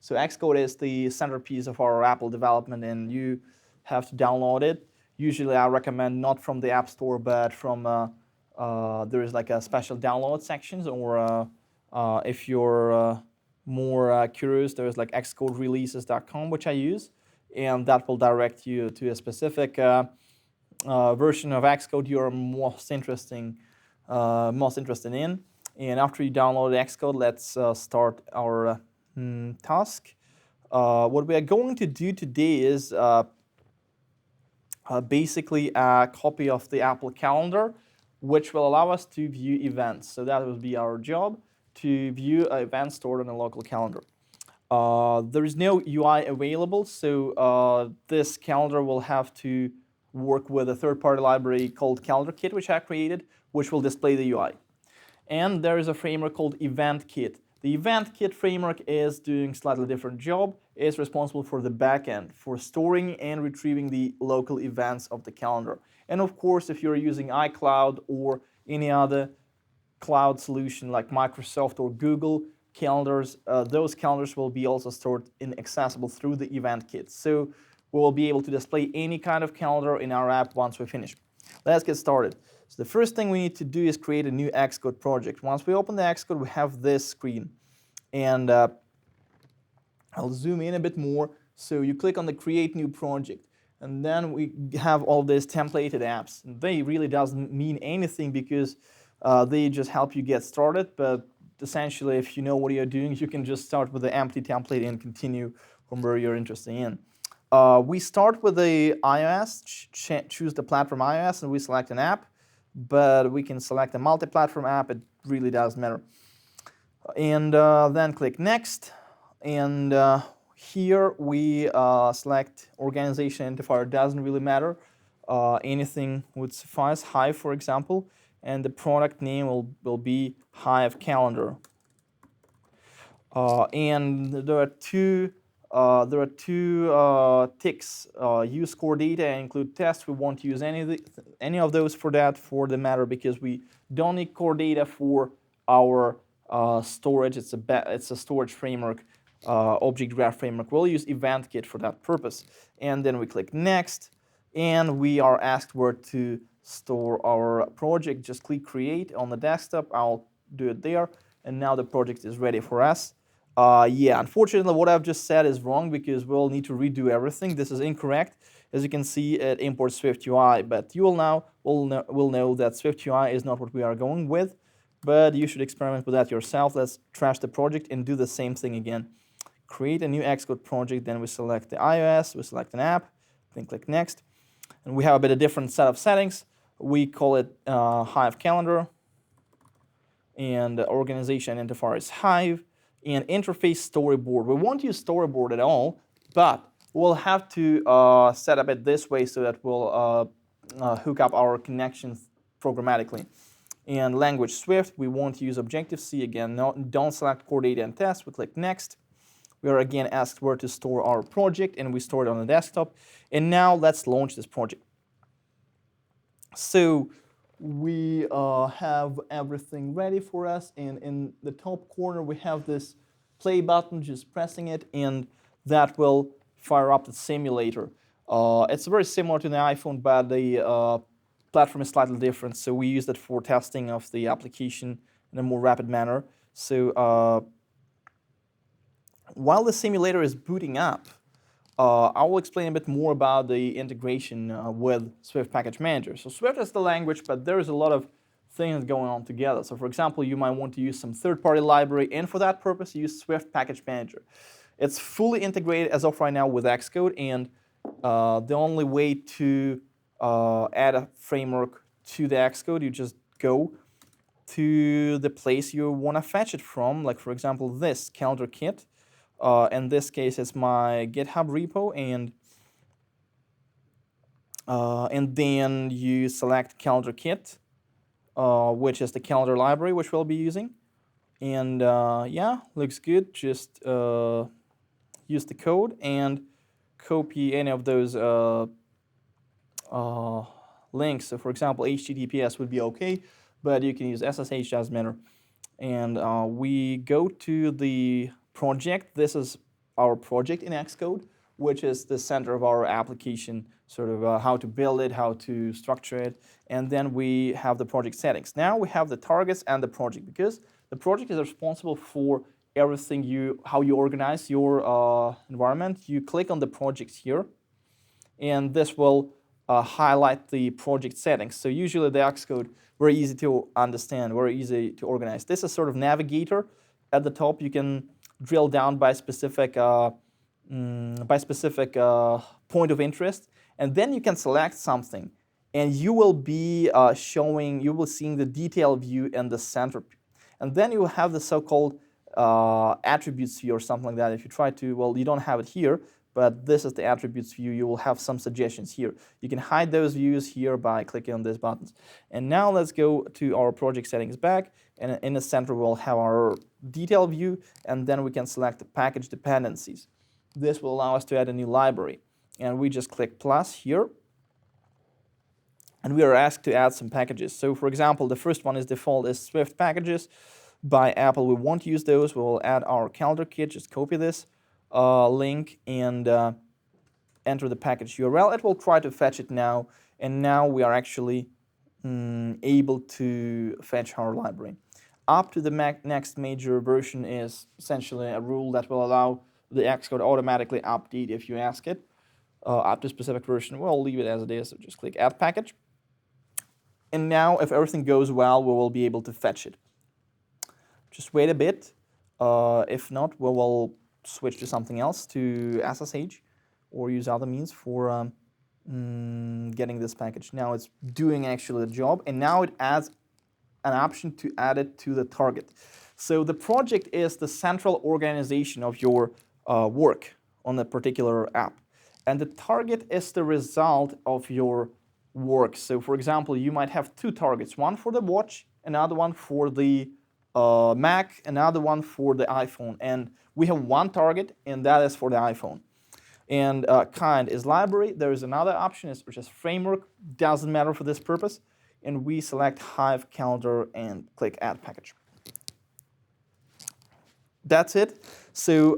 So Xcode is the centerpiece of our Apple development, and you have to download it. Usually I recommend not from the App Store, but from there is like a special download sections, or if you're more curious, there's like xcodereleases.com, which I use, and that will direct you to a specific version of Xcode you're most interested in. And after you download Xcode, let's start our task. What we are going to do today is basically a copy of the Apple Calendar, which will allow us to view events. So that will be our job, to view an event stored on a local calendar. There is no UI available, so this calendar will have to work with a third-party library called CalendarKit, which I created, which will display the UI. And there is a framework called EventKit. The EventKit framework is doing a slightly different job. It's responsible for the backend, for storing and retrieving the local events of the calendar. And of course, if you're using iCloud or any other cloud solution like Microsoft or Google calendars, those calendars will be also stored and accessible through the EventKit. So we will be able to display any kind of calendar in our app once we finish. Let's get started. So the first thing we need to do is create a new Xcode project. Once we open the Xcode, we have this screen. And I'll zoom in a bit more. So you click on the Create New Project. And then we have all these templated apps. They really doesn't mean anything because they just help you get started. But essentially, if you know what you're doing, you can just start with the empty template and continue from where you're interested in. We start with the iOS, choose the platform iOS, and we select an app. But we can select a multi-platform app. It really doesn't matter. And then click Next. And here we select organization identifier. Doesn't really matter. Anything would suffice. Hive, for example. And the product name will be Hive Calendar. And there are two ticks. Use core data and include tests. We won't use any of those for the matter, because we don't need core data for our storage. It's a storage framework, object graph framework. We'll use EventKit for that purpose. And then we click Next, and we are asked where to store our project. Just click Create on the desktop. I'll do it there. And now the project is ready for us. Yeah, unfortunately, what I've just said is wrong, because we'll need to redo everything. This is incorrect. As you can see, it imports SwiftUI, but you will know that SwiftUI is not what we are going with, but you should experiment with that yourself. Let's trash the project and do the same thing again. Create a new Xcode project, then we select the iOS, we select an app, then click Next. And we have a bit of different set of settings. We call it Hive Calendar, and the organization identifier is Hive. And interface storyboard. We won't use storyboard at all, but we'll have to set up it this way so that we'll hook up our connections programmatically. And language Swift, we won't use Objective-C again. No, don't select core data and test. We click Next. We are again asked where to store our project, and we store it on the desktop. And now let's launch this project. So we have everything ready for us, and in the top corner we have this play button. Just pressing it, and that will fire up the simulator. It's very similar to the iPhone, but the platform is slightly different, so we use it for testing of the application in a more rapid manner. So while the simulator is booting up, I will explain a bit more about the integration with Swift Package Manager. So Swift is the language, but there's a lot of things going on together. So for example, you might want to use some third-party library, and for that purpose, use Swift Package Manager. It's fully integrated as of right now with Xcode, and the only way to add a framework to the Xcode, you just go to the place you want to fetch it from, like for example this, CalendarKit. In this case, it's my GitHub repo, and then you select CalendarKit, which is the calendar library which we'll be using. And yeah, looks good. Just use the code and copy any of those links. So for example, HTTPS would be okay, but you can use SSH, doesn't matter. And we go to the project. This is our project in Xcode, which is the center of our application, sort of how to build it, how to structure it, and then we have the project settings. Now we have the targets and the project, because the project is responsible for everything how you organize your environment. You click on the projects here, and this will highlight the project settings. So usually the Xcode, very easy to understand, very easy to organize. This is sort of navigator. At the top, you can drill down by specific point of interest, and then you can select something, and you will be seeing the detail view in the center, and then you will have the so-called attributes view or something like that. If you try to, well, you don't have it here, but this is the attributes view. You will have some suggestions here. You can hide those views here by clicking on these buttons. And now let's go to our project settings back, and in the center we'll have our detail view, and then we can select the package dependencies. This will allow us to add a new library, and we just click plus here, and we are asked to add some packages. So for example, the first one is default is Swift packages by Apple. We won't use those. We will add our CalendarKit. Just copy this link and enter the package URL. It will try to fetch it now, and now we are actually able to fetch our library. Up to the next major version is essentially a rule that will allow the Xcode automatically update if you ask it. Up to a specific version, we'll leave it as it is. So just click Add Package. And now, if everything goes well, we will be able to fetch it. Just wait a bit. If not, we will switch to something else, to SSH, or use other means for getting this package. Now it's doing actually the job, and now it adds an option to add it to the target. So the project is the central organization of your work on a particular app, and the target is the result of your work. So for example, you might have two targets, one for the watch, another one for the Mac, another one for the iPhone, and we have one target, and that is for the iPhone. And kind is library. There is another option, which is framework. Doesn't matter for this purpose. And we select Hive Calendar and click Add Package. That's it. So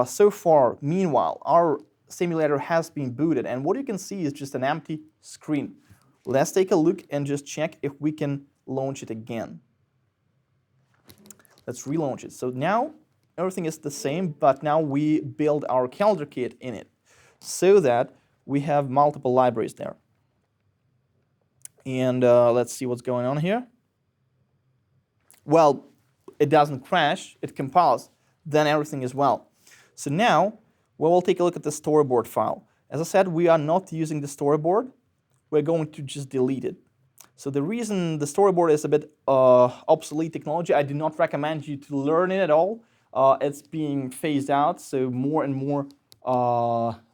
so far, meanwhile, our simulator has been booted, and what you can see is just an empty screen. Let's take a look and just check if we can launch it again. Let's relaunch it. So now everything is the same, but now we build our CalendarKit in it so that we have multiple libraries there. And let's see what's going on here. Well, it doesn't crash, it compiles, then everything is well. So now we will take a look at the storyboard file. As I said, we are not using the storyboard. We're going to just delete it. So the reason the storyboard is a bit obsolete technology, I do not recommend you to learn it at all. It's being phased out, so more and more,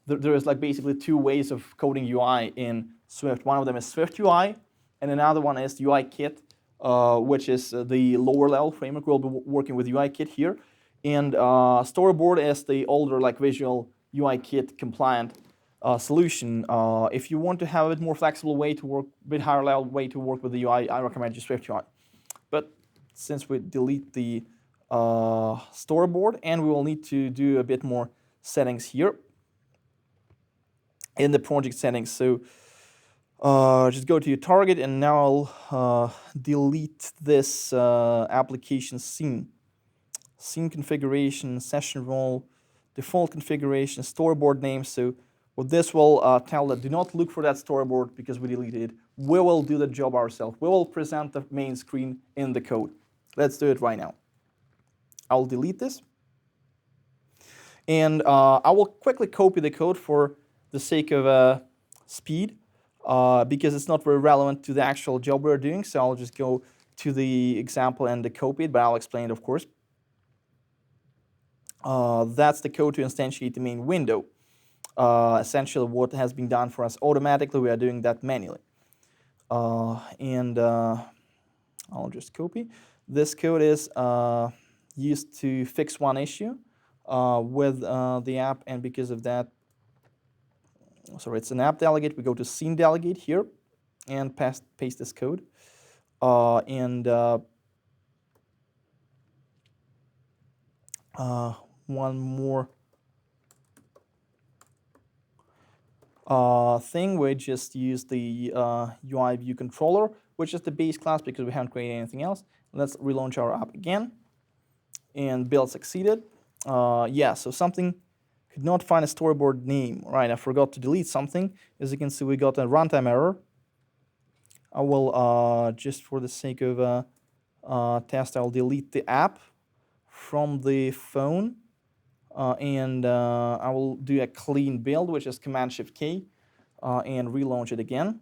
there is like basically two ways of coding UI in Swift. One of them is SwiftUI, and another one is UIKit, which is the lower level framework. We'll be working with UIKit here. And storyboard is the older, like visual UIKit compliant solution. If you want to have a bit more flexible way to work, a bit higher level way to work with the UI, I recommend you SwiftUI. But since we delete the storyboard, and we will need to do a bit more settings here in the project settings. So just go to your target, and now I'll delete this application scene. Scene configuration, session role, default configuration, storyboard name. So what this will tell that do not look for that storyboard because we deleted it. We will do the job ourselves. We will present the main screen in the code. Let's do it right now. I'll delete this. And I will quickly copy the code for the sake of speed because it's not very relevant to the actual job we're doing. So I'll just go to the example and copy it, but I'll explain it, of course. That's the code to instantiate the main window. Essentially what has been done for us automatically, we are doing that manually. And I'll just copy. This code is used to fix one issue with the app, and because of that, sorry, it's an app delegate. We go to scene delegate here and paste this code. One more thing, we just use the UI view controller, which is the base class because we haven't created anything else. Let's relaunch our app again, and build succeeded. Yeah, so something could not find a storyboard name. Right, I forgot to delete something. As you can see, we got a runtime error. I will, just for the sake of test, I'll delete the app from the phone, and I will do a clean build, which is Command-Shift-K, and relaunch it again.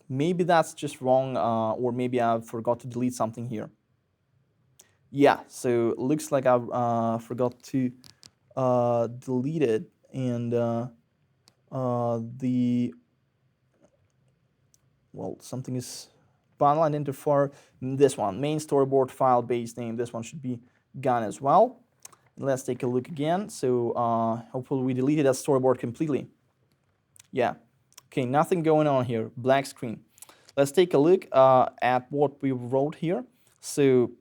Maybe that's just wrong, or maybe I forgot to delete something here. Yeah, so it looks like I forgot to delete it, and something is bundled into for this one, main storyboard file base name. This one should be gone as well. Let's take a look again. So hopefully we deleted that storyboard completely. Yeah. Okay, nothing going on here. Black screen. Let's take a look at what we wrote here. So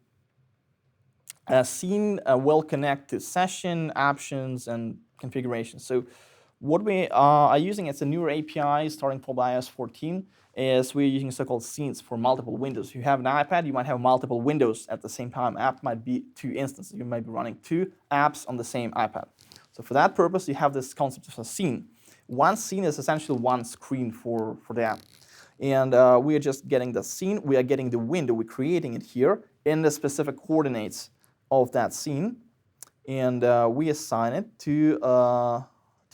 a scene will connect to session, options, and configuration. So what we are using, it's a newer API starting from iOS 14, is we're using so-called scenes for multiple windows. If you have an iPad, you might have multiple windows at the same time. App might be 2 instances. You might be running 2 apps on the same iPad. So for that purpose, you have this concept of a scene. One scene is essentially one screen for the app. And we are just getting the scene. We are getting the window. We're creating it here in the specific coordinates of that scene. And we assign it to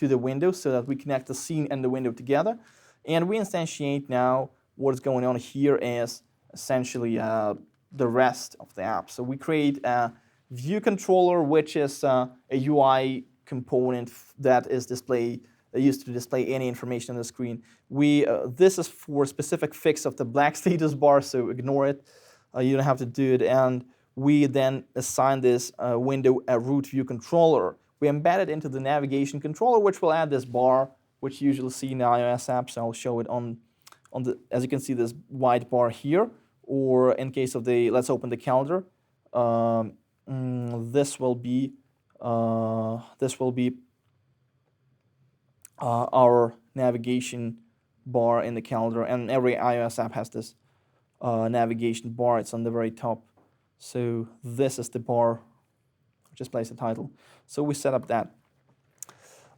the window so that we connect the scene and the window together. And we instantiate now what's going on here is essentially the rest of the app. So we create a view controller, which is a UI component that is used to display any information on the screen. This is for specific fix of the black status bar, so ignore it. You don't have to do it. And we then assign this window a root view controller. We embed it into the navigation controller, which will add this bar, which you usually see in iOS apps. I'll show it on as you can see, this white bar here. Or in case of let's open the calendar. This will be our navigation bar in the calendar, and every iOS app has this navigation bar. It's on the very top. So this is the bar which displays the title. So we set up that.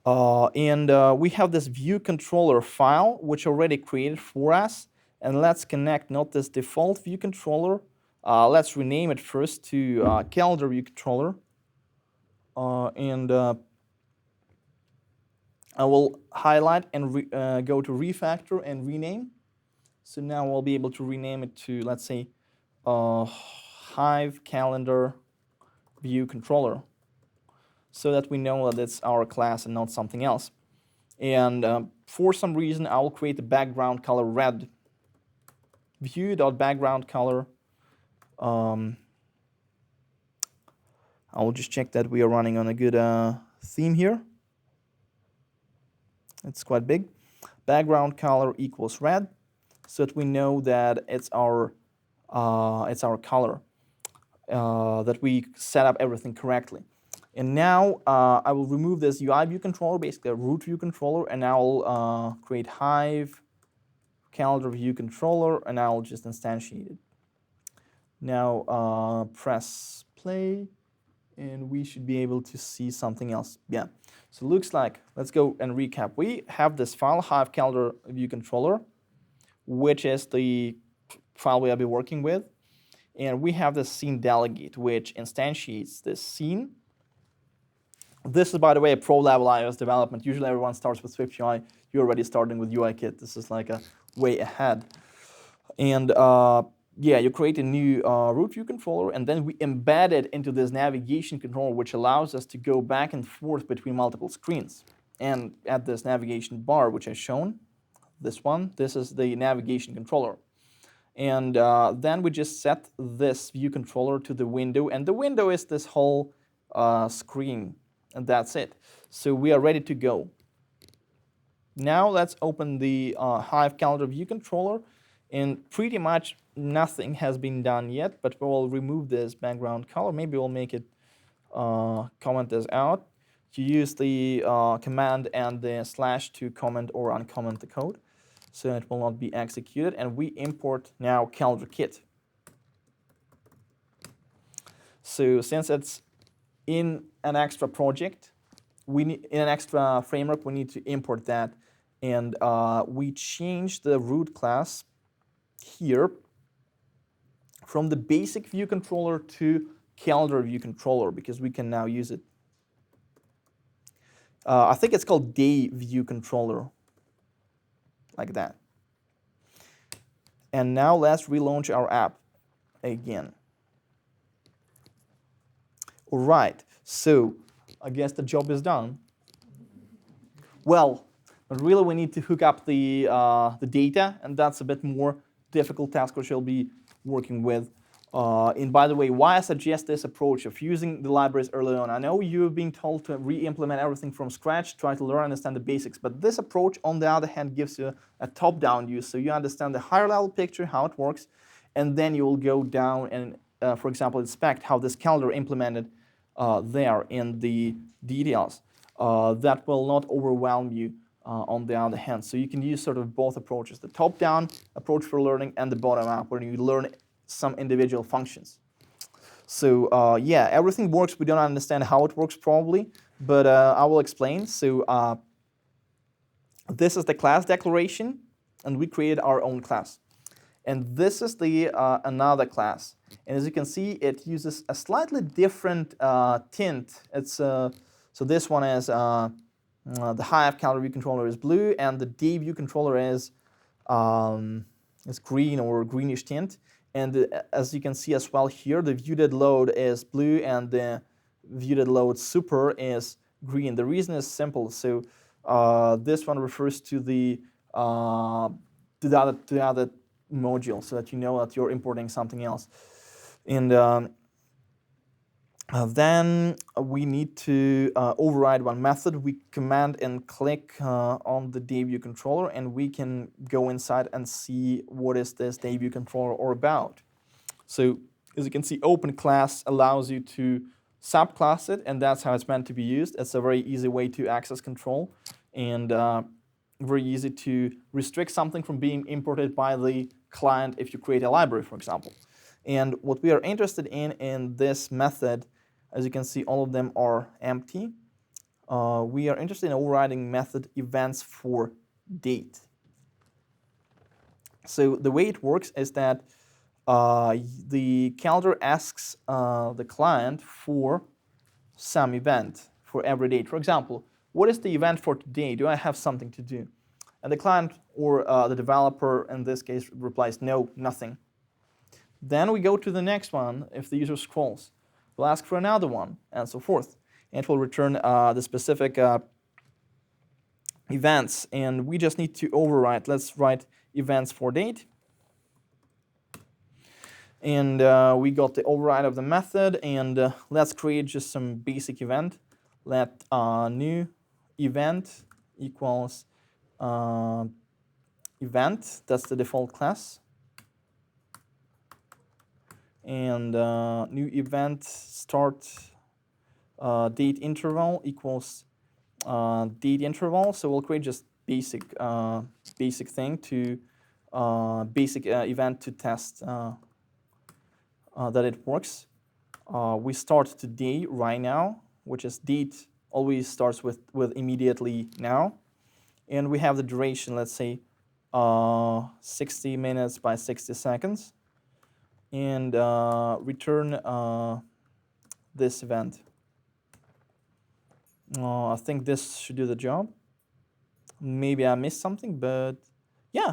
And we have this view controller file which already created for us. And let's connect not this default view controller. Let's rename it first to calendar view controller. I will highlight and go to refactor and rename. So now we'll be able to rename it to, let's say, Hive calendar view controller, so that we know that it's our class and not something else. And for some reason, I will create the background color red. View.background color. I will just check that we are running on a good theme here. It's quite big. Background color equals red, so that we know that it's our color, that we set up everything correctly. And now I will remove this UI view controller, basically a root view controller, and I'll create Hive calendar view controller, and I'll just instantiate it. Now press play, and we should be able to see something else. Yeah. So it looks like, let's go and recap. We have this file, Hive calendar view controller, which is the file we have been working with. And we have this scene delegate, which instantiates this scene. This is, by the way, a pro-level iOS development. Usually everyone starts with SwiftUI. You're already starting with UIKit. This is like a way ahead. And yeah, you create a new root view controller, and then we embed it into this navigation controller, which allows us to go back and forth between multiple screens. And at this navigation bar, which I've shown, this one, this is the navigation controller. And then we just set this view controller to the window, and the window is this whole screen, and that's it. So we are ready to go. Now let's open the Hive calendar view controller, and pretty much nothing has been done yet, but we'll remove this background color. Maybe we'll make it comment this out. you use the command and the slash to comment or uncomment the code, so it will not be executed. And we import now CalendarKit. So since it's in an extra project, in an extra framework, we need to import that. And we change the root class here from the basic view controller to calendar view controller, because we can now use it. I think it's called day view controller, like that. And now let's relaunch our app again. All right, so I guess the job is done. Well, but really we need to hook up the data, and that's a bit more difficult task which I'll be working with. And by the way, why I suggest this approach of using the libraries early on. I know you've been told to re-implement everything from scratch, try to learn, understand the basics, but this approach, on the other hand, gives you a top-down view, so you understand the higher-level picture, how it works, and then you will go down and, for example, inspect how this calendar implemented there in the details. That will not overwhelm you on the other hand. So you can use sort of both approaches, the top-down approach for learning and the bottom-up, where you learn some individual functions. So yeah, everything works. We don't understand how it works probably, but I will explain. So this is the class declaration, and we created our own class. And this is the another class. And as you can see, it uses a slightly different tint. It's so this one is the Hive calendar view controller is blue, and the day view controller is green or greenish tint. And as you can see as well here, the view.load is blue, and the view.load super is green. The reason is simple. So this one refers to the other module, so that you know that you're importing something else. And then we need to override one method. We command and click on the day view controller, and we can go inside and see what is this day view controller all about. So as you can see, open class allows you to subclass it, and that's how it's meant to be used. It's a very easy way to access control, and very easy to restrict something from being imported by the client if you create a library, for example. And what we are interested in this method, as you can see, all of them are empty. We are interested in overriding method events for date. So the way it works is that the calendar asks the client for some event for every date. For example, what is the event for today? Do I have something to do? And the client or the developer in this case replies, no, nothing. Then we go to the next one. If the user scrolls, we'll ask for another one, and so forth. And it will return the specific events, and we just need to override. Let's write events for date. And we got the override of the method, and let's create just some basic event. Let new event equals event. That's the default class. And new event start date interval equals date interval. So we'll create just basic thing to basic event to test that it works. We start today right now, which is date always starts with immediately now, and we have the duration. Let's say 60 minutes by 60 seconds. And return this event. I think this should do the job. Maybe I missed something, but yeah,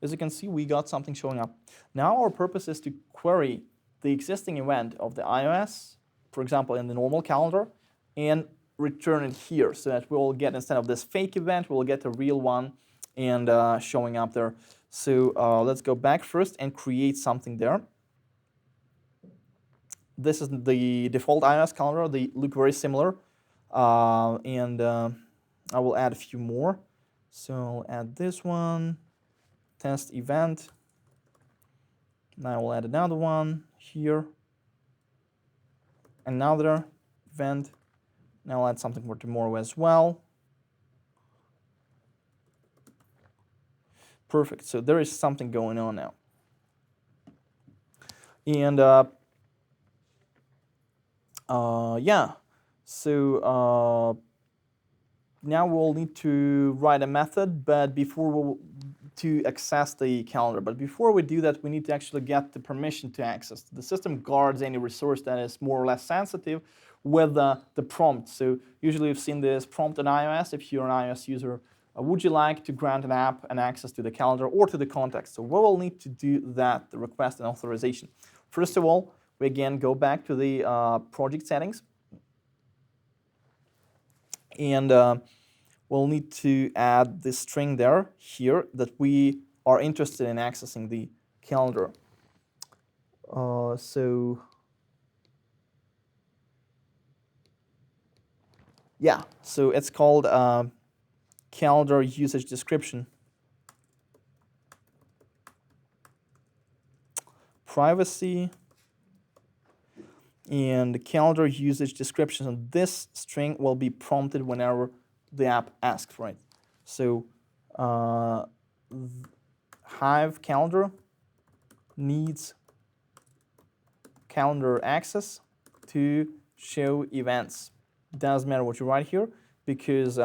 as you can see, we got something showing up. Now our purpose is to query the existing event of the iOS, for example, in the normal calendar, and return it here, so that we'll get, instead of this fake event, we'll get a real one and showing up there. So let's go back first and create something there. This is the default iOS calendar. They look very similar. And I will add a few more. So I'll add this one, test event. Now I will add another one here. Another event. Now I'll add something for tomorrow as well. Perfect. So there is something going on now. And yeah, so now we'll need to write a method, but to access the calendar. But before we do that, we need to actually get the permission to access. The system guards any resource that is more or less sensitive with the prompt. So usually you've seen this prompt on iOS. If you're an iOS user, would you like to grant an app an access to the calendar or to the context? So we will need to do that, the request and authorization. First of all, we again go back to the project settings. And we'll need to add this string here that we are interested in accessing the calendar. Yeah, so it's called calendar usage description. Privacy and calendar usage description. And this string will be prompted whenever the app asks for it. So Hive calendar needs calendar access to show events. Doesn't matter what you write here because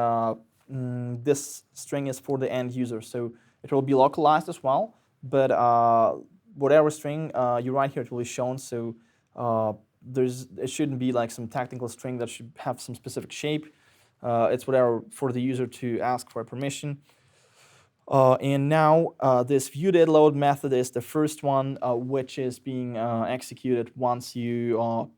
this string is for the end user. So it will be localized as well, but whatever string you write here, it will be shown. So it shouldn't be like some technical string that should have some specific shape. It's whatever for the user to ask for permission. And now this viewDidLoad method is the first one which is being executed once you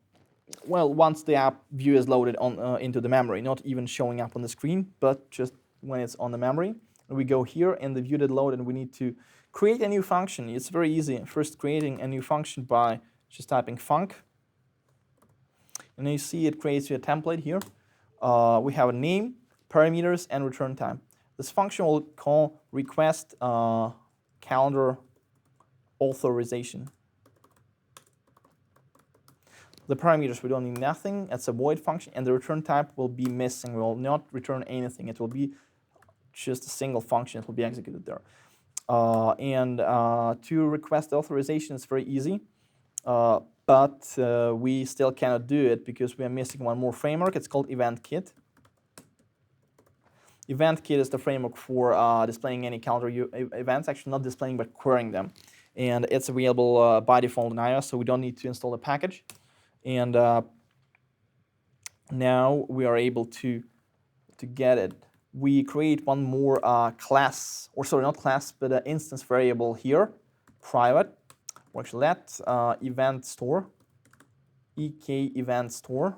once the app view is loaded on into the memory, not even showing up on the screen, but just when it's on the memory. And we go here in the viewDidLoad and we need to create a new function. It's very easy. First, creating a new function by just typing func. And you see it creates you a template here. We have a name, parameters, and return time. This function will call request calendar authorization. The parameters, we don't need nothing. It's a void function, and the return type will be missing. We will not return anything. It will be just a single function. It will be executed there. To request authorization is very easy. But we still cannot do it because we are missing one more framework. It's called EventKit. EventKit is the framework for displaying any calendar events, actually not displaying but querying them. And it's available by default in iOS, so we don't need to install the package. And now we are able to get it. We create one more class, or sorry, not class, but an instance variable here, private. Or actually that's EventStore, EventStore.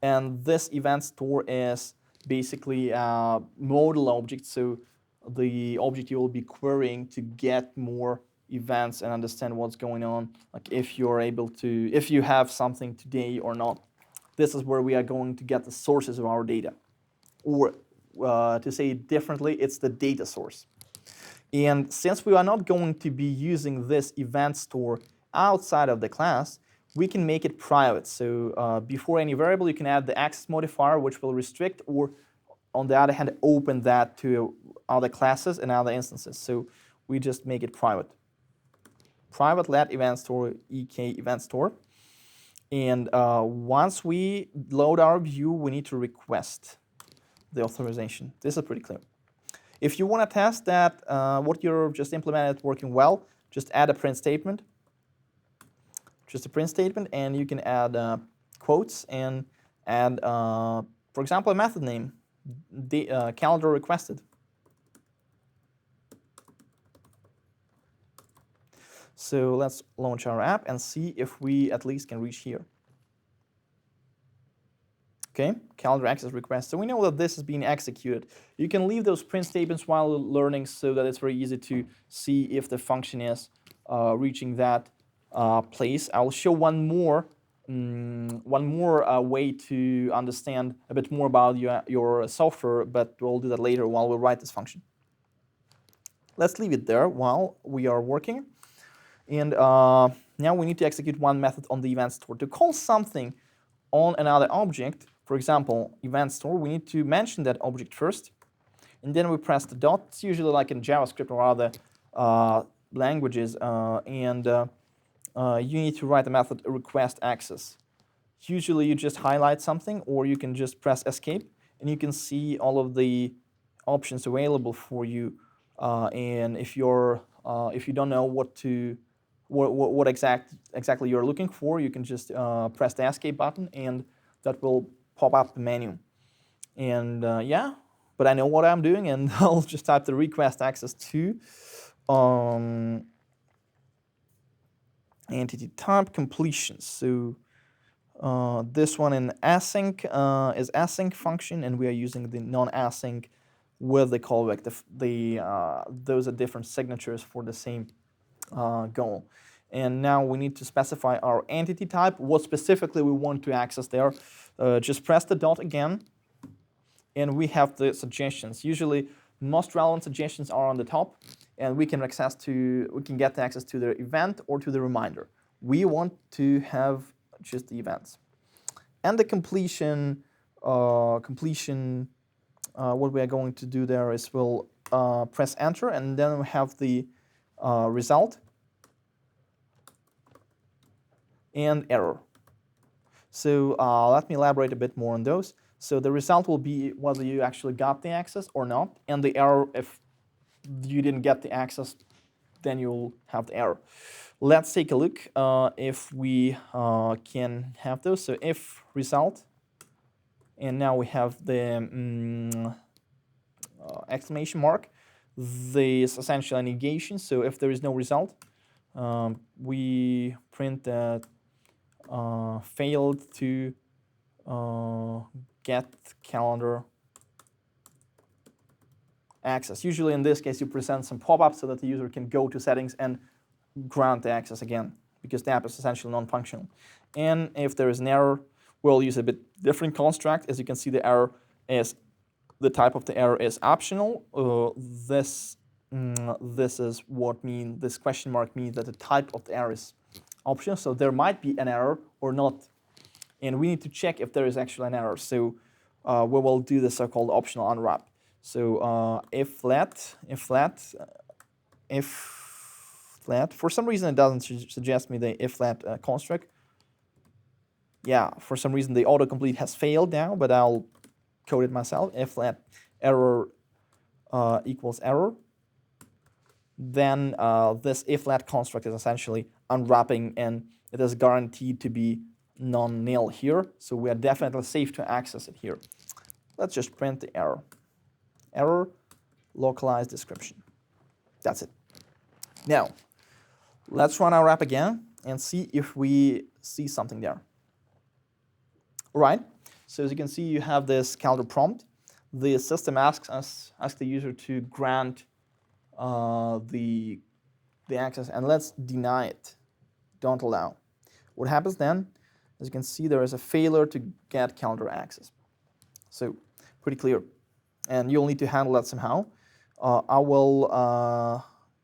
And this EventStore is basically a modal object, so the object you will be querying to get more events and understand what's going on, like if you have something today or not. This is where we are going to get the sources of our data. Or to say it differently, it's the data source. And since we are not going to be using this EventStore outside of the class, we can make it private. So before any variable, you can add the access modifier, which will restrict, or on the other hand, open that to other classes and other instances. So we just make it private. Private let EventStore, EventStore. And once we load our view, we need to request the authorization. This is pretty clear. If you want to test that what you're just implemented working well, just add a print statement. Just a print statement, and you can add quotes and add, for example, a method name, the calendar requested. So let's launch our app and see if we at least can reach here. Okay, calendar access request. So we know that this is being executed. You can leave those print statements while learning so that it's very easy to see if the function is reaching that place. I'll show one more way to understand a bit more about your software, but we'll do that later while we write this function. Let's leave it there while we are working. And now we need to execute one method on the EventStore. To call something on another object, for example, EventStore, we need to mention that object first, and then we press the dot. It's usually like in JavaScript or other languages, and you need to write the method request access. Usually you just highlight something, or you can just press escape, and you can see all of the options available for you. And if you don't know what exactly you're looking for, you can just press the escape button, and that will pop up the menu. And yeah, but I know what I'm doing, and I'll just type the request access to entity type completion. So this one in async is async function, and we are using the non-async with the callback. Those are different signatures for the same goal. And now we need to specify our entity type, what specifically we want to access there. Just press the dot again, and we have the suggestions. Usually, most relevant suggestions are on the top, and we can get the access to the event or to the reminder. We want to have just the events. And the completion, what we are going to do there is we'll press enter, and then we have the result and error. So let me elaborate a bit more on those. So the result will be whether you actually got the access or not, and the error, if you didn't get the access, then you'll have the error. Let's take a look if we can have those. So if result, and now we have the exclamation mark. This is essentially a negation. So if there is no result, we print that failed to get calendar access. Usually in this case, you present some pop-up so that the user can go to settings and grant the access again, because the app is essentially non-functional. And if there is an error, we'll use a bit different construct. As you can see, the error is, the type of the error is optional. This is what this question mark means that the type of the error is optional. So there might be an error or not. And we need to check if there is actually an error. So we will do the so-called optional unwrap. So if flat, for some reason it doesn't suggest me the if flat construct. Yeah, for some reason the autocomplete has failed now, but I'll code it myself. If flat error equals error, then this if flat construct is essentially unwrapping, and it is guaranteed to be non-nil here. So we are definitely safe to access it here. Let's just print the error. Error, localized description. That's it. Now, let's run our app again and see if we see something there. All right. So as you can see, you have this calendar prompt. The system asks the user to grant the access, and let's deny it. Don't allow. What happens then? As you can see, there is a failure to get calendar access. So pretty clear. And you'll need to handle that somehow. I will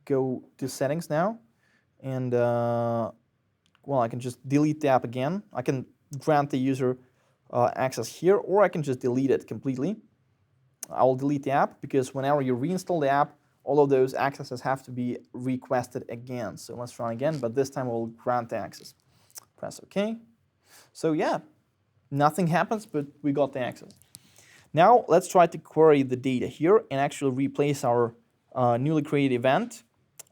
go to settings now. And well, I can just delete the app again. I can grant the user access here, or I can just delete it completely. I will delete the app because whenever you reinstall the app, all of those accesses have to be requested again. So let's run again, but this time we'll grant the access. Press OK. So yeah, nothing happens, but we got the access. Now let's try to query the data here and actually replace our newly created event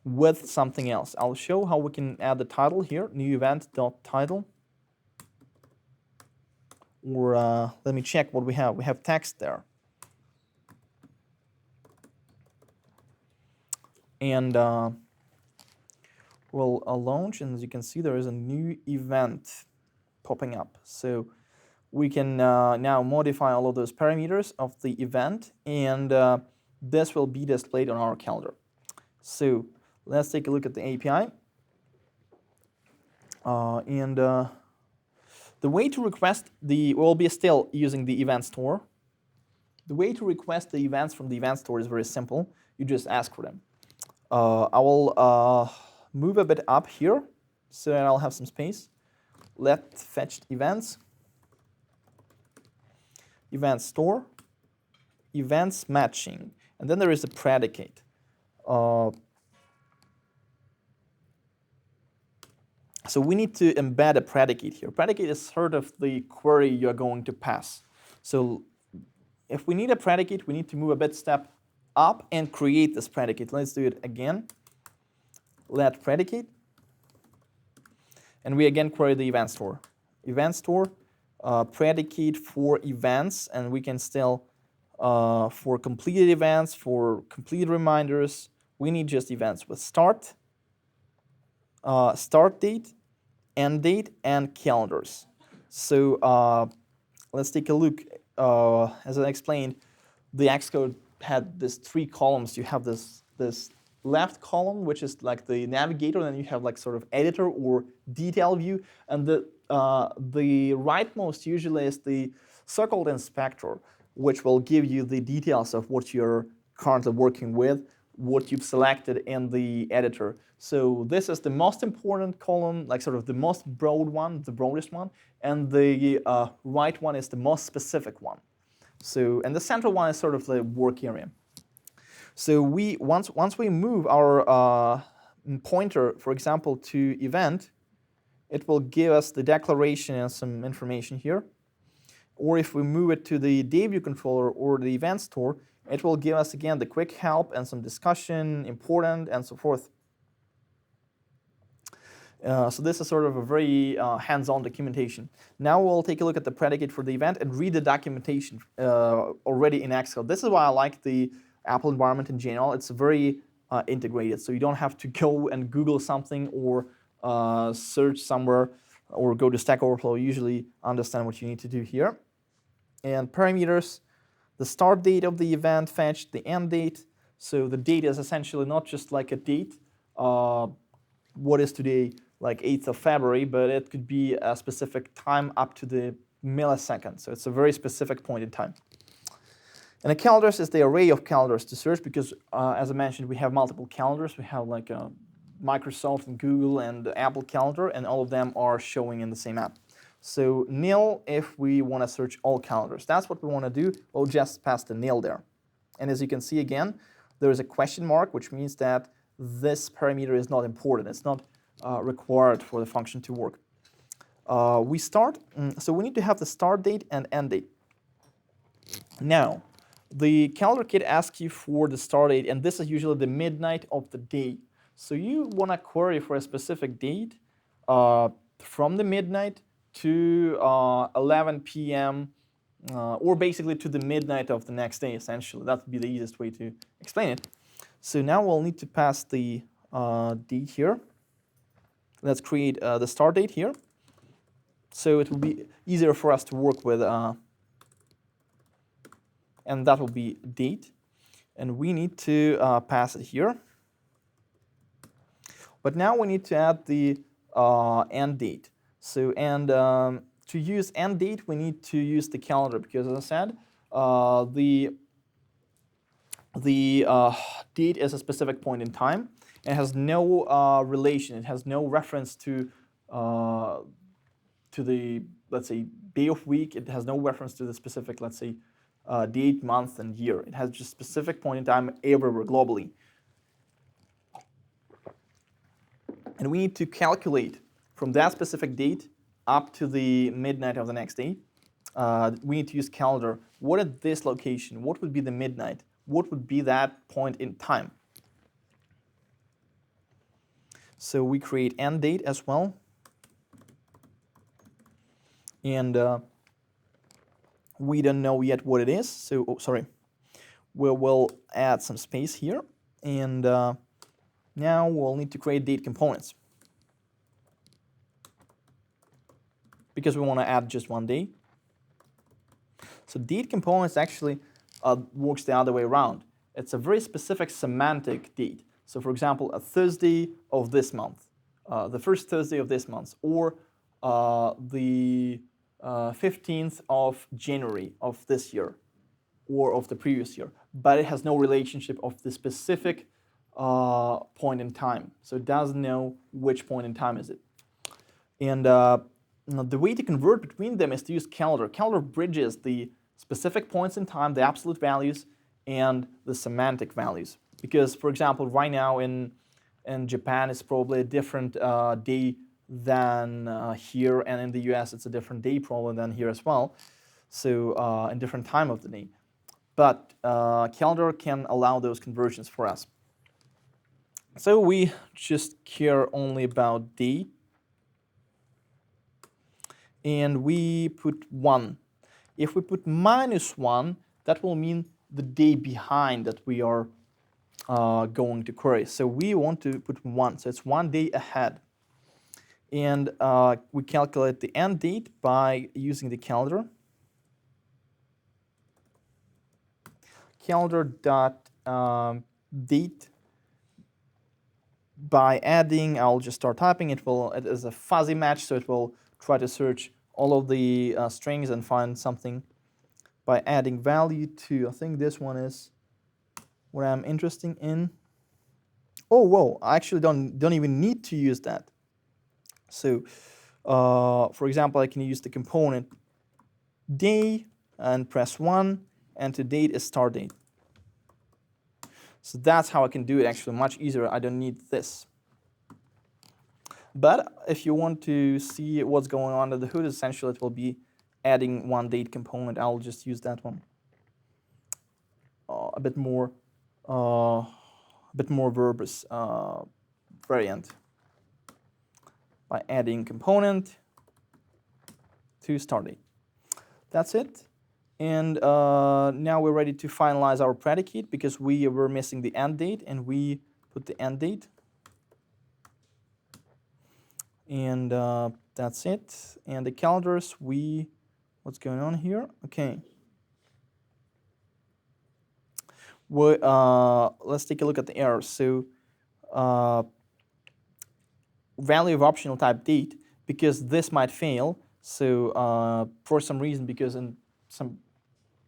with something else. I'll show how we can add the title here, new event.title. Or let me check what we have. We have text there. And we'll launch, and as you can see, there is a new event popping up. So we can now modify all of those parameters of the event, and this will be displayed on our calendar. So let's take a look at the API. The way to request we'll be still using the EventStore. The way to request the events from the EventStore is very simple. You just ask for them. I will move a bit up here so that I'll have some space. Let fetched events. EventStore, events matching, and then there is a predicate. So we need to embed a predicate here. Predicate is sort of the query you're going to pass. So if we need a predicate, we need to move a bit step up and create this predicate. Let's do it again. Let predicate. And we again query the EventStore. EventStore, predicate for events, and we can still, for completed events, for completed reminders, we need just events with start, start date, end date, and calendars. So let's take a look. As I explained, the Xcode had these 3 columns. You have this left column, which is like the navigator, and then you have like sort of editor or detail view, and the rightmost usually is the circled inspector, which will give you the details of what you're currently working with, what you've selected in the editor. So this is the most important column, like sort of the most broad one, the broadest one, and the right one is the most specific one. So, and the central one is sort of the work area. So we once we move our pointer, for example, to event, it will give us the declaration and some information here. Or if we move it to the debut controller or the EventStore, it will give us again the quick help and some discussion, important, and so forth. So this is sort of a very hands-on documentation. Now we'll take a look at the predicate for the event and read the documentation already in Xcode. This is why I like the Apple environment in general. It's very integrated, so you don't have to go and Google something or search somewhere or go to Stack Overflow. You usually understand what you need to do here. And parameters, the start date of the event fetched, the end date. So the date is essentially not just like a date. What is today? Like 8th of February, but it could be a specific time up to the millisecond. So it's a very specific point in time. And the calendars is the array of calendars to search because, as I mentioned, we have multiple calendars. We have like Microsoft and Google and Apple Calendar, and all of them are showing in the same app. So nil if we want to search all calendars. That's what we want to do. We'll just pass the nil there. And as you can see again, there is a question mark, which means that this parameter is not important. It's not required for the function to work. We start, so we need to have the start date and end date. Now, the CalendarKit asks you for the start date, and this is usually the midnight of the day. So you want to query for a specific date from the midnight to 11 p.m. Or basically to the midnight of the next day, essentially. That would be the easiest way to explain it. So now we'll need to pass the date here. Let's create the start date here. So it will be easier for us to work with, and that will be date. And we need to pass it here. But now we need to add the end date. So, and to use end date, we need to use the calendar because, as I said, the date is a specific point in time. It has no relation. It has no reference to the, let's say, day of week. It has no reference to the specific, let's say, date, month, and year. It has just specific point in time everywhere globally. And we need to calculate from that specific date up to the midnight of the next day. We need to use calendar. What at this location? What would be the midnight? What would be that point in time? So we create end date as well. And we don't know yet what it is. So, oh, sorry. We'll add some space here. And now we'll need to create date components. Because we want to add just one day. So date components actually works the other way around. It's a very specific semantic date. So for example, a Thursday of this month, the first Thursday of this month, or the 15th of January of this year, or of the previous year. But it has no relationship of the specific point in time. So it doesn't know which point in time is it. And the way to convert between them is to use calendar. Calendar bridges the specific points in time, the absolute values, and the semantic values. Because, for example, right now in Japan, it's probably a different day than here, and in the US, it's a different day probably than here as well. So, in different time of the day. But calendar can allow those conversions for us. So we just care only about date. And we put 1. If we put -1, that will mean the day behind that we are going to query. So we want to put 1. So it's 1 day ahead. And we calculate the end date by using the calendar. Calendar.date by adding, I'll just start typing. It is a fuzzy match, so it will try to search all of the strings and find something by adding value to, I think this one is what I'm interested in. Oh, whoa, I actually don't even need to use that. So, for example, I can use the component day and press 1, and to date is start date. So that's how I can do it actually much easier. I don't need this. But if you want to see what's going on under the hood, essentially it will be adding one date component. I'll just use that one. A bit more verbose variant by adding component to start date. That's it. And now we're ready to finalize our predicate because we were missing the end date, and we put the end date. And that's it. And the calendars, what's going on here? Okay. Let's take a look at the errors. So value of optional type date, because this might fail. So for some reason, because in some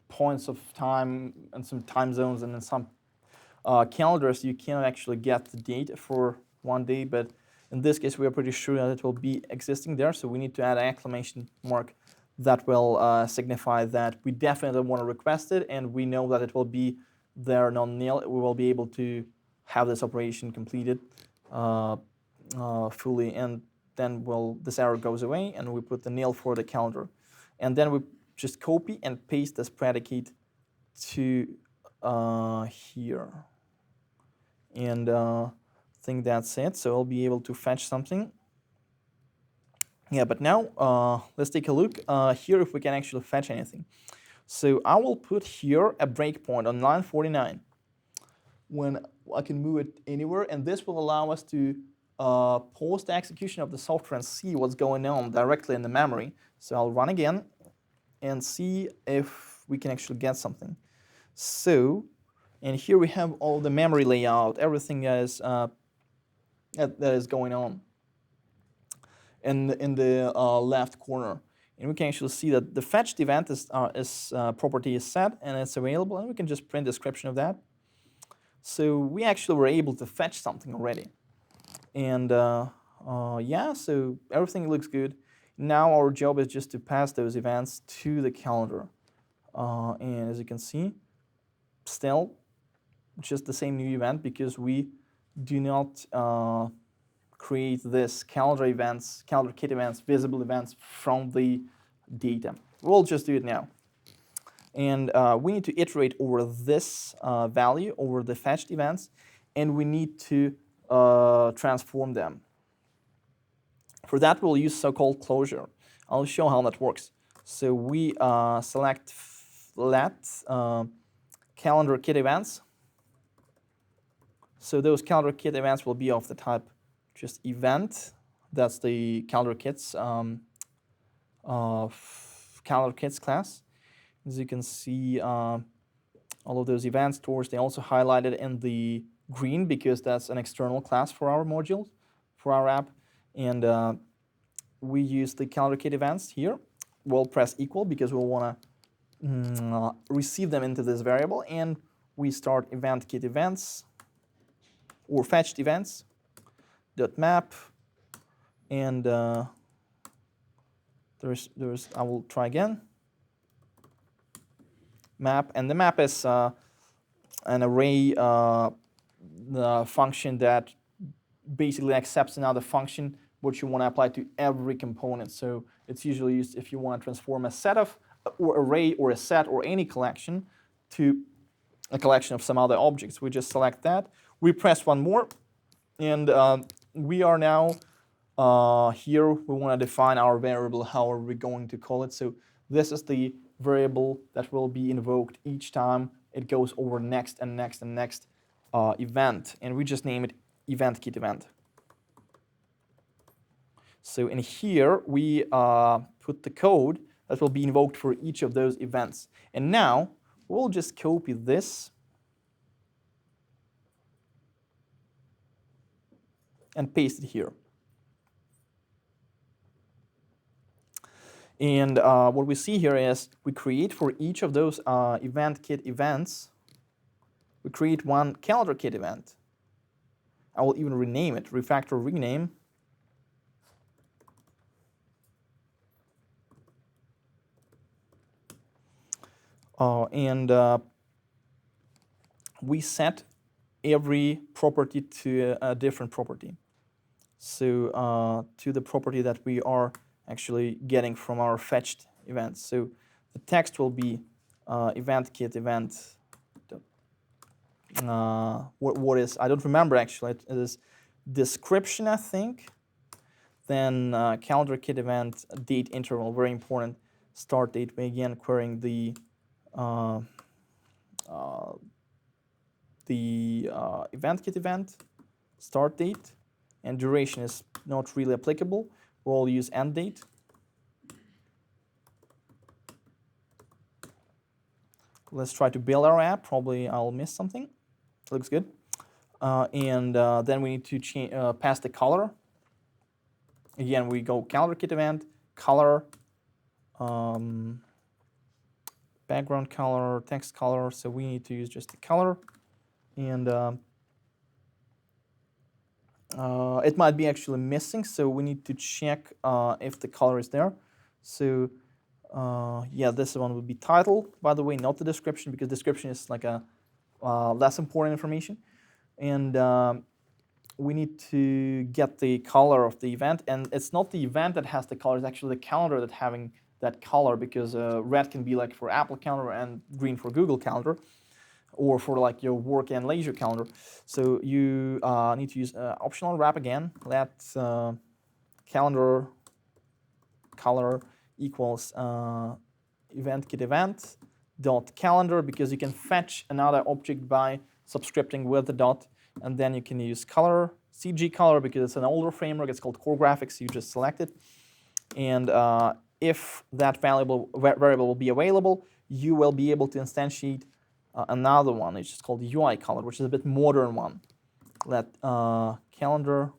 points of time and some time zones and in some calendars, you cannot actually get the date for one day, but in this case, we are pretty sure that it will be existing there, so we need to add an exclamation mark that will signify that we definitely want to request it, and we know that it will be there non-nil. We will be able to have this operation completed fully, and then this error goes away, and we put the nil for the calendar. And then we just copy and paste this predicate to here. And I think that's it. So I'll be able to fetch something. Yeah, but now let's take a look here if we can actually fetch anything. So I will put here a breakpoint on line 49 when I can move it anywhere, and this will allow us to pause the execution of the software and see what's going on directly in the memory. So I'll run again and see if we can actually get something. So, and here we have all the memory layout, everything that is going on in the left corner. And we can actually see that the fetched event property is set and it's available, and we can just print description of that. So we actually were able to fetch something already. And yeah, so everything looks good. Now our job is just to pass those events to the calendar. And as you can see, still just the same new event because we do not create this CalendarKit events, visible events from the data. We'll just do it now. And we need to iterate over this value, over the fetched events, and we need to transform them. For that, we'll use so-called closure. I'll show how that works. So we select let CalendarKit events. So those CalendarKit events will be of the type just event. That's the CalendarKit's CalendarKit's class. As you can see, all of those event stores, they also highlighted in the green because that's an external class for our modules, for our app. And we use the CalendarKit events here. We'll press equal because we'll want to receive them into this variable, and we start EventKit events or fetched events dot map, and I will try again. map, and the map is an array function that basically accepts another function which you want to apply to every component. So it's usually used if you want to transform a set of, or array, or a set, or any collection to a collection of some other objects. We just select that. We press one more, and we are now here. We want to define our variable. How are we going to call it? So this is the variable that will be invoked each time it goes over next and next and next event, and we just name it EventKit event. So in here we put the code that will be invoked for each of those events. And now we'll just copy this and paste it here. And what we see here is we create for each of those EventKit events, we create one CalendarKit event. I will even rename it, refactor rename. And we set every property to a different property. So to the property that we are actually getting from our fetched events. So the text will be EventKit event. What is, I don't remember actually, it is description, I think. Then CalendarKit event date interval, very important. Start date, we again querying the EventKit event, start date, and duration is not really applicable. We'll use end date. Let's try to build our app. Probably I'll miss something. Looks good. And then we need to pass the color. Again, we go CalendarKit event, color, background color, text color. So we need to use just the color. And it might be actually missing, so we need to check if the color is there. So yeah, this one would be title, by the way, not the description, because description is like a less important information. And we need to get the color of the event, and it's not the event that has the color, it's actually the calendar that's having that color, because red can be like for Apple Calendar and green for Google Calendar, or for like your work and leisure calendar. So you need to use optional wrap again. Let calendar color equals EventKit event dot calendar, because you can fetch another object by subscripting with the dot, and then you can use color, CG color, because it's an older framework. It's called Core Graphics. You just select it, and if that variable will be available, you will be able to instantiate another one, which is called UI color, which is a bit modern one. Let calendar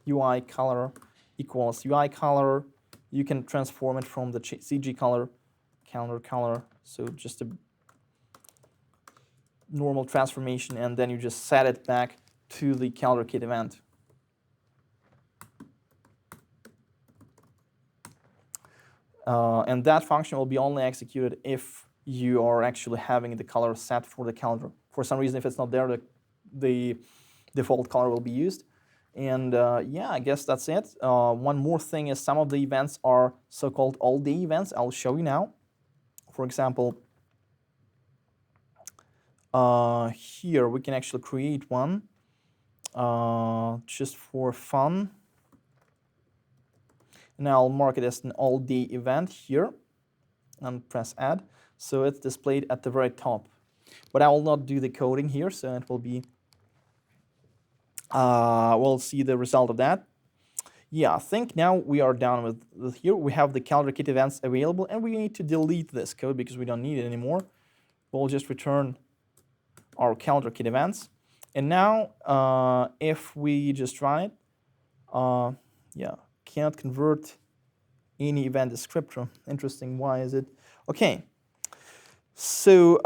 UI color equals UI color. You can transform it from the CG color, calendar color. So just a normal transformation, and then you just set it back to the CalendarKit event. And that function will be only executed if you are actually having the color set for the calendar. For some reason, if it's not there, the default color will be used. And yeah, I guess that's it. One more thing is some of the events are so-called all-day events. I'll show you now. For example, here we can actually create one just for fun. And I'll mark it as an all-day event here and press add. So it's displayed at the very top. But I will not do the coding here, so it will be, we'll see the result of that. Yeah, I think now we are done with here. We have the CalendarKit events available, and we need to delete this code because we don't need it anymore. We'll just return our CalendarKit events. And now, if we just run it, yeah, can't convert any event descriptor. Interesting, why is it? Okay, so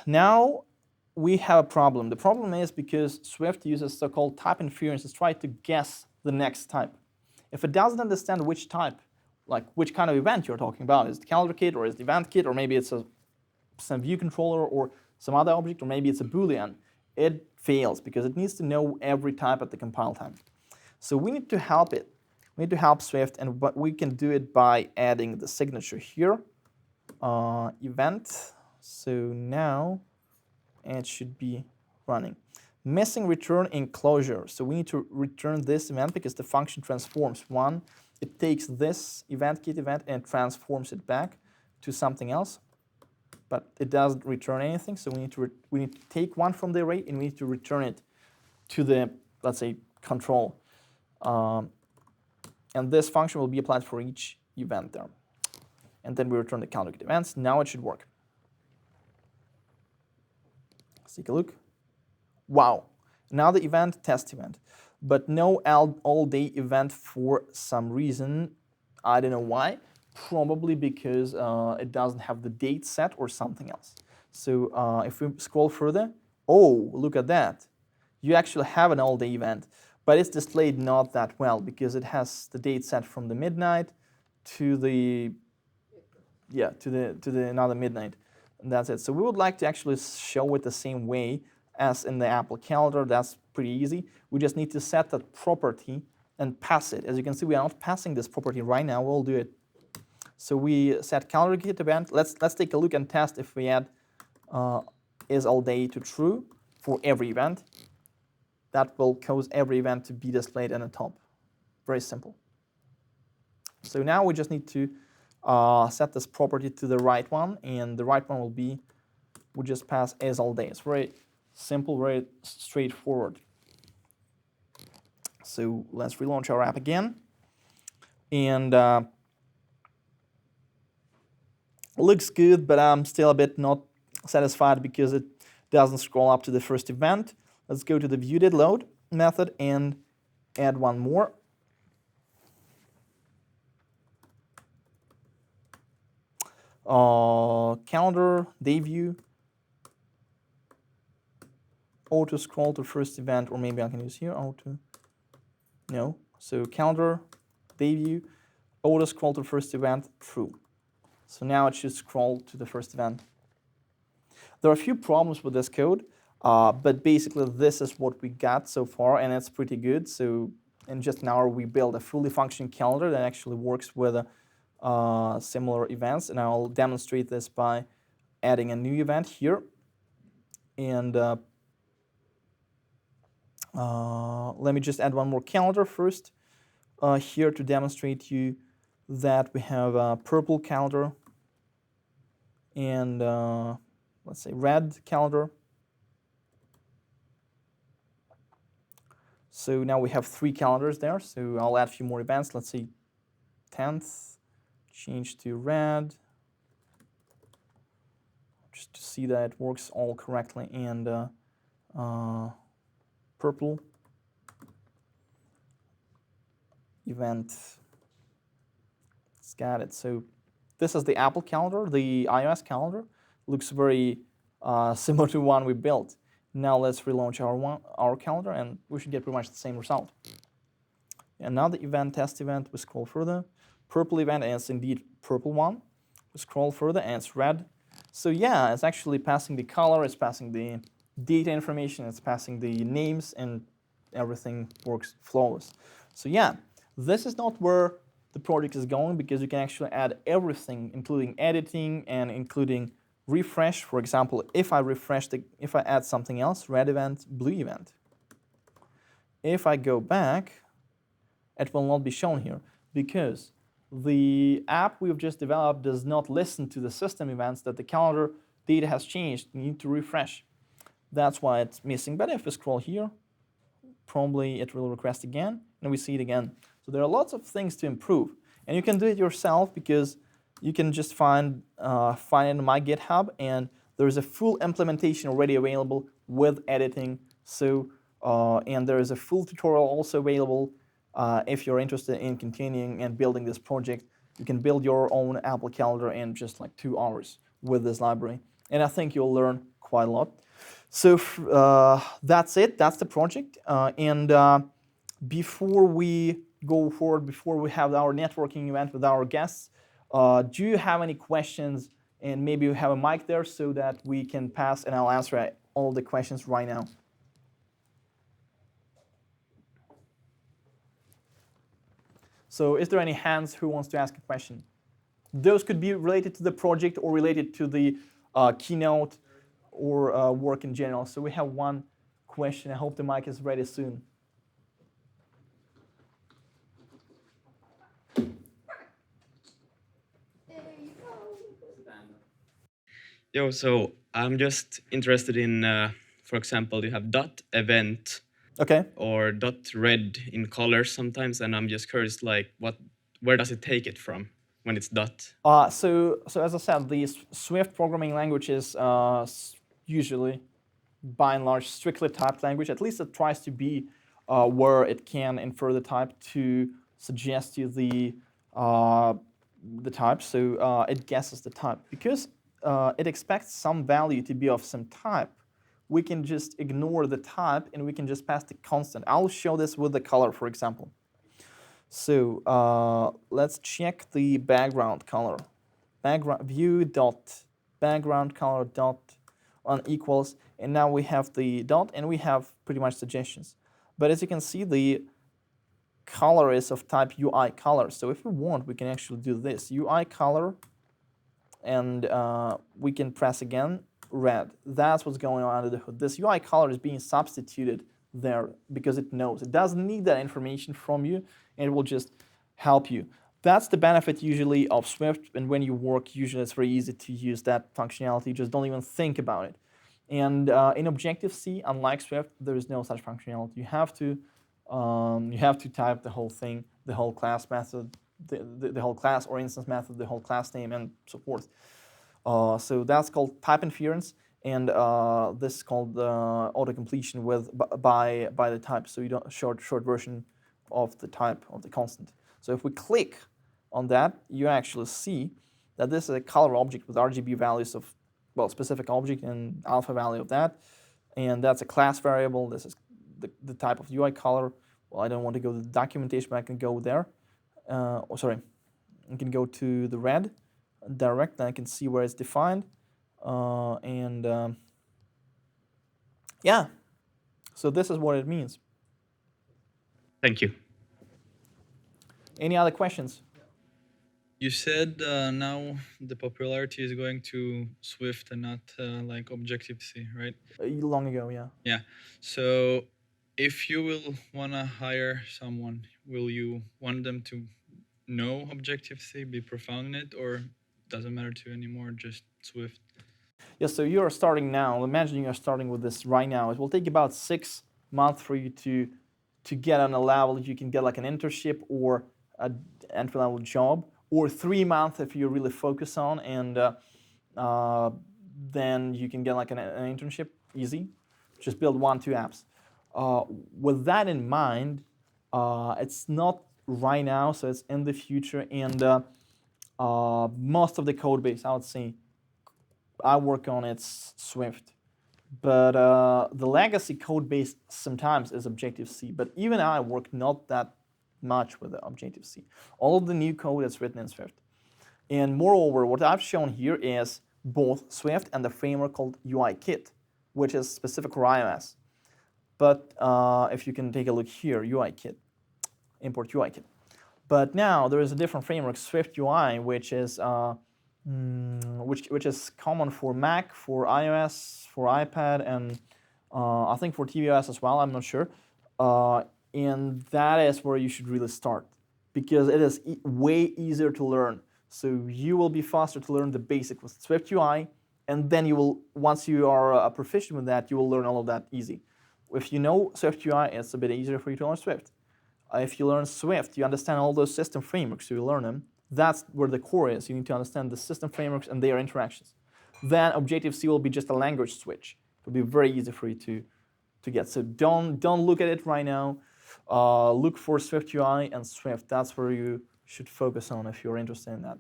now we have a problem. The problem is because Swift uses so-called type inference to try to guess the next type. If it doesn't understand which type, like which kind of event you're talking about, is it CalendarKit or is it EventKit, or maybe it's a some view controller or some other object, or maybe it's a Boolean, it fails because it needs to know every type at the compile time. So we need to help it. We need to help Swift, and but we can do it by adding the signature here, event. So now it should be running. Missing return enclosure. So we need to return this event because the function transforms one. It takes this EventKit event and transforms it back to something else, but it doesn't return anything. So we need to take one from the array and we need to return it to the, let's say, control. And this function will be applied for each event there. And then we return the CalendarKit events. Now it should work. Let's take a look. Wow, now the event, test event, but no all-day event for some reason. I don't know why. Probably because it doesn't have the date set or something else. So if we scroll further, oh, look at that. You actually have an all-day event, but it's displayed not that well because it has the date set from the midnight to the another midnight, and that's it. So we would like to actually show it the same way as in the Apple Calendar. That's pretty easy. We just need to set that property and pass it. As you can see, we are not passing this property right now. We'll do it. So we set CalendarKit event. Let's take a look and test if we add is all day to true for every event. That will cause every event to be displayed in the top. Very simple. So now we just need to set this property to the right one, and the right one will be, we just pass is all day. It's very simple, very straightforward. So let's relaunch our app again. And looks good, but I'm still a bit not satisfied because it doesn't scroll up to the first event. Let's go to the viewDidLoad method and add one more. Calendar, day view, auto scroll to first event, or maybe I can use here auto. No, so calendar, day view, auto scroll to first event, true. So now it should scroll to the first event. There are a few problems with this code, but basically this is what we got so far, and it's pretty good. So in just an hour, we built a fully functioning calendar that actually works with similar events, and I'll demonstrate this by adding a new event here. And let me just add one more calendar first here to demonstrate you that we have a purple calendar and let's say red calendar. So now we have 3 calendars there. So I'll add a few more events. Let's say 10th, change to red, just to see that it works all correctly, and purple event. It's got it. So this is the Apple calendar. The iOS calendar looks very similar to one we built. Now let's relaunch our calendar, and we should get pretty much the same result. And now the event, test event, we scroll further. Purple event, and it's indeed purple one. We scroll further, and it's red. So yeah, it's actually passing the color, it's passing the data information, it's passing the names, and everything works flawless. So yeah, this is not where the project is going, because you can actually add everything, including editing and including refresh. For example, if I add something else, red event, blue event. If I go back, it will not be shown here because the app we've just developed does not listen to the system events that the calendar data has changed. You need to refresh. That's why it's missing. But if we scroll here, probably it will request again, and we see it again. So there are lots of things to improve. And you can do it yourself because you can just find it on my GitHub, and there's a full implementation already available with editing. So, and there is a full tutorial also available. If you're interested in continuing and building this project, you can build your own Apple Calendar in just like 2 hours with this library. And I think you'll learn quite a lot. So that's it. That's the project. Before we go forward, before we have our networking event with our guests, do you have any questions and maybe you have a mic there so that we can pass and I'll answer all the questions right now. So is there any hands who wants to ask a question? Those could be related to the project or related to the keynote or work in general. So we have one question. I hope the mic is ready soon. Yo, so I'm just interested in, for example, you have .event Okay. or .red in colors sometimes, and I'm just curious, like, where does it take it from when it's dot? So as I said, the Swift programming language is usually, by and large, strictly typed language. At least it tries to be where it can infer the type to suggest you the type. So it guesses the type. Because it expects some value to be of some type, we can just ignore the type and we can just pass the constant. I'll show this with the color, for example. So let's check the background color. Background view dot background color dot on equals, and now we have the dot, and we have pretty much suggestions. But as you can see, the color is of type UI color. So if we want, we can actually do this UI color, and we can press again red. That's what's going on under the hood. This UI color is being substituted there because it knows. It doesn't need that information from you, and it will just help you. That's the benefit usually of Swift, and when you work, usually it's very easy to use that functionality. You just don't even think about it. And in Objective-C, unlike Swift, there is no such functionality. You have to type the whole thing, the whole class method, the whole class or instance method, the whole class name, and so forth. So that's called type inference, and this is called auto-completion by the type. So you don't short version of the type of the constant. So if we click on that, you actually see that this is a color object with RGB values of, well, specific object and alpha value of that, and that's a class variable. This is the type of UI color. Well, I don't want to go to the documentation, but I can go there. I can go to the red direct, and I can see where it's defined, yeah. So this is what it means. Thank you. Any other questions? You said now the popularity is going to Swift and not like Objective-C, right? Long ago, yeah. Yeah. So if you will want to hire someone, will you want them to know Objective-C, be profound in it, or doesn't matter to you anymore, just Swift? Yeah, so you are starting now. Imagine you are starting with this right now. It will take about 6 months for you to get on a level that you can get like an internship or an entry-level job, or 3 months if you really focus on, and then you can get like an internship, easy. Just build 1-2 apps. With that in mind, it's not right now, so it's in the future, and most of the code base, I would say, I work on it's Swift. But the legacy code base sometimes is Objective-C, but even I work not that much with the Objective-C. All of the new code is written in Swift. And moreover, what I've shown here is both Swift and the framework called UIKit, which is specific for iOS. But if you can take a look here, UIKit, import UIKit. But now there is a different framework, SwiftUI, which is which is common for Mac, for iOS, for iPad, and I think for tvOS as well. I'm not sure. And that is where you should really start, because it is way easier to learn. So you will be faster to learn the basic with SwiftUI, and then you will, once you are proficient with that, you will learn all of that easy. If you know SwiftUI, it's a bit easier for you to learn Swift. If you learn Swift, you understand all those system frameworks, so you learn them. That's where the core is. You need to understand the system frameworks and their interactions. Then Objective-C will be just a language switch. It will be very easy for you to get. So don't look at it right now. Look for SwiftUI and Swift. That's where you should focus on if you're interested in that.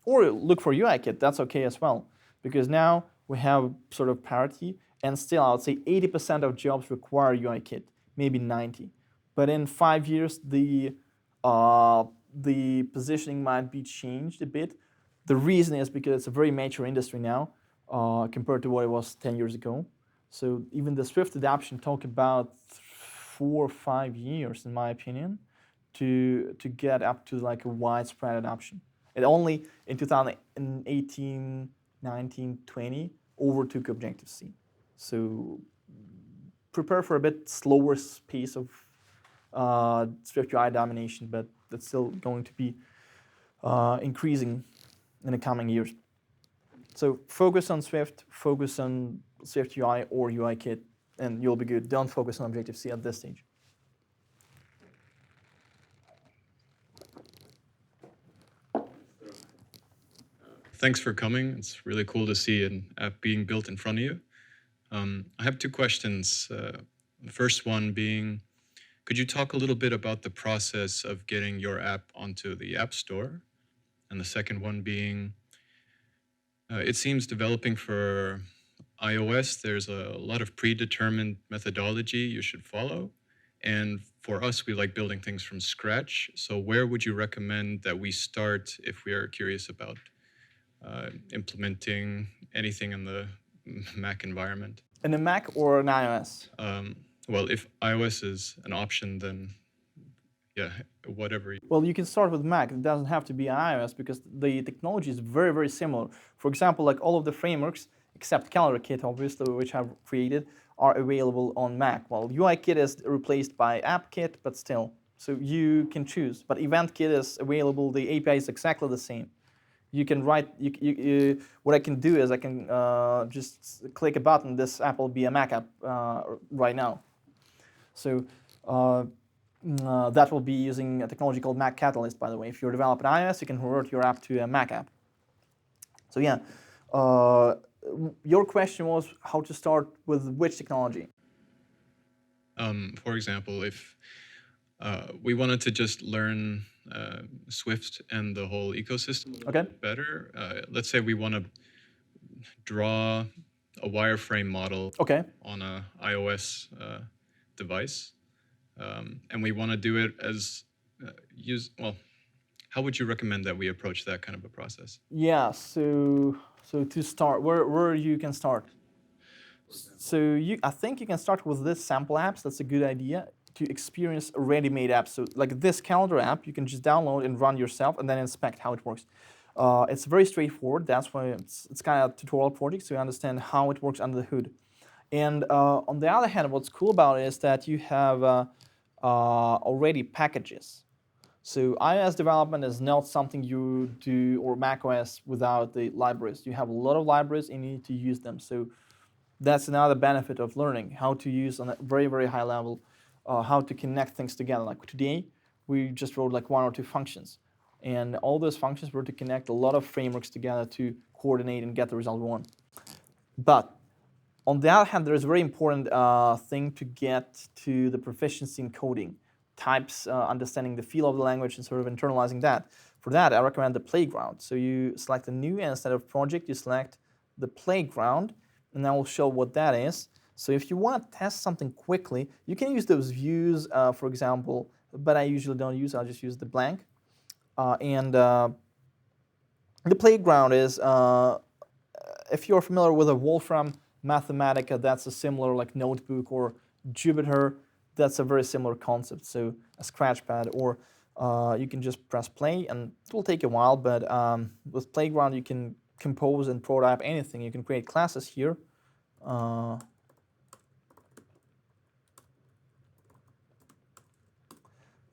Or look for UIKit. That's okay as well, because now we have sort of parity, and still I would say 80% of jobs require UIKit, maybe 90. But in 5 years, the positioning might be changed a bit. The reason is because it's a very mature industry now compared to what it was 10 years ago. So even the Swift adoption took about 4 or 5 years, in my opinion, to get up to like a widespread adoption. It only in 2018, 19, 20 overtook Objective-C. So prepare for a bit slower pace of SwiftUI domination, but that's still going to be increasing in the coming years. So focus on Swift, focus on SwiftUI or UIKit, and you'll be good. Don't focus on Objective-C at this stage. Thanks for coming. It's really cool to see an app being built in front of you. I have two questions. The first one being, could you talk a little bit about the process of getting your app onto the App Store? And the second one being, it seems developing for iOS, there's a lot of predetermined methodology you should follow. And for us, we like building things from scratch. So where would you recommend that we start if we are curious about implementing anything in the Mac environment? In a Mac or an iOS? Well, if iOS is an option, then yeah, whatever. Well, you can start with Mac. It doesn't have to be iOS because the technology is very, very similar. For example, like all of the frameworks, except CalendarKit, obviously, which I've created, are available on Mac. Well, UIKit is replaced by AppKit, but still. So you can choose. But EventKit is available. The API is exactly the same. You can write, what I can do is I can just click a button. This app will be a Mac app right now. So that will be using a technology called Mac Catalyst, by the way. If you're developing iOS, you can convert your app to a Mac app. So yeah, your question was how to start with which technology? For example, if we wanted to just learn Swift and the whole ecosystem better, let's say we want to draw a wireframe model on an iOS device, and we want to do it as how would you recommend that we approach that kind of a process? Yeah, so to start, where you can start? So I think you can start with this sample apps. That's a good idea to experience a ready-made app. So like this calendar app, you can just download and run yourself and then inspect how it works. It's very straightforward. That's why it's kind of a tutorial project, so you understand how it works under the hood. And on the other hand, what's cool about it is that you have already packages. So iOS development is not something you do, or macOS, without the libraries. You have a lot of libraries and you need to use them. So that's another benefit of learning how to use on a very, very high level, how to connect things together. Like today, we just wrote like 1 or 2 functions. And all those functions were to connect a lot of frameworks together to coordinate and get the result we want. But on the other hand, there is a very important thing to get to the proficiency in coding. Types, understanding the feel of the language and sort of internalizing that. For that, I recommend the playground. So you select a new, and instead of project, you select the playground, and I will show what that is. So if you want to test something quickly, you can use those views, for example, but I usually don't use, I'll just use the blank. The playground is, if you're familiar with a Wolfram Mathematica, that's a similar like notebook, or Jupyter, that's a very similar concept. So a scratchpad, or you can just press play, and it will take a while, but with Playground you can compose and prototype anything. You can create classes here.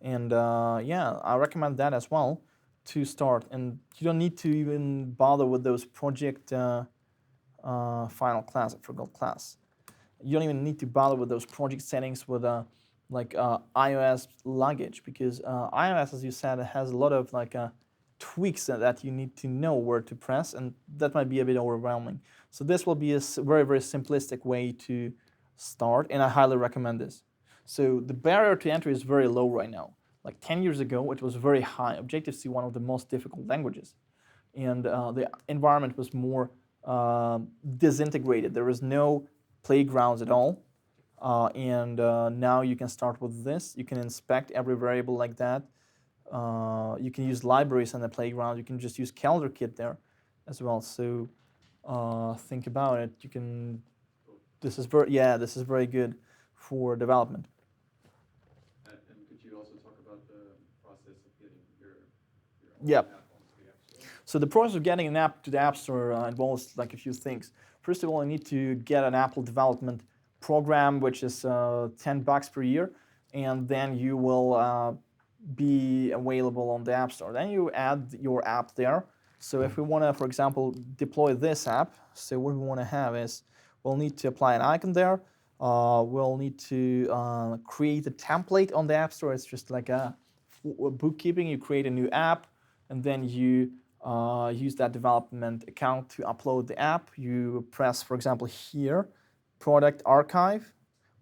Yeah, I recommend that as well to start. And you don't need to even bother with those project final class, I forgot class. You don't even need to bother with those project settings with iOS luggage, because iOS, as you said, has a lot of tweaks that you need to know where to press, and that might be a bit overwhelming. So this will be a very, very simplistic way to start, and I highly recommend this. So the barrier to entry is very low right now. Like 10 years ago, it was very high. Objective-C, one of the most difficult languages. And the environment was more disintegrated. There was no playgrounds at all. Now you can start with this. You can inspect every variable like that. You can use libraries on the playground. You can just use CalendarKit there. as well. So think about it. You can. This is very good for development. And could you also talk about the process of getting your Yep. app onto the App Store? So the process of getting an app to the App Store involves like a few things. First of all, you need to get an Apple development program, which is $10 per year, and then you will be available on the App Store. Then you add your app there. So if we want to, for example, deploy this app, so what we want to have is we'll need to apply an icon there. We'll need to create a template on the App Store. It's just like a bookkeeping. You create a new app, and then you use that development account to upload the app. You press, for example, here, product archive.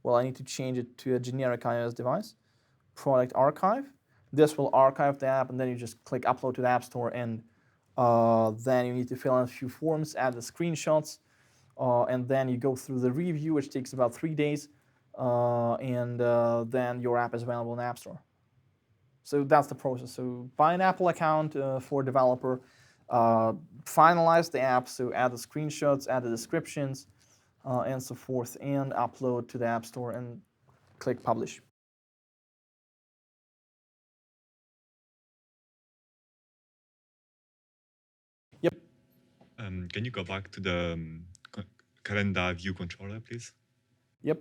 Well, I need to change it to a generic iOS device. Product archive. This will archive the app, and then you just click upload to the App Store, and then you need to fill in a few forms, add the screenshots, and then you go through the review, which takes about 3 days, and then your app is available in the App Store. So that's the process. So buy an Apple account for a developer, finalize the app, so add the screenshots, add the descriptions, and so forth, and upload to the App Store and click publish. Yep. Can you go back to the calendar view controller, please? Yep.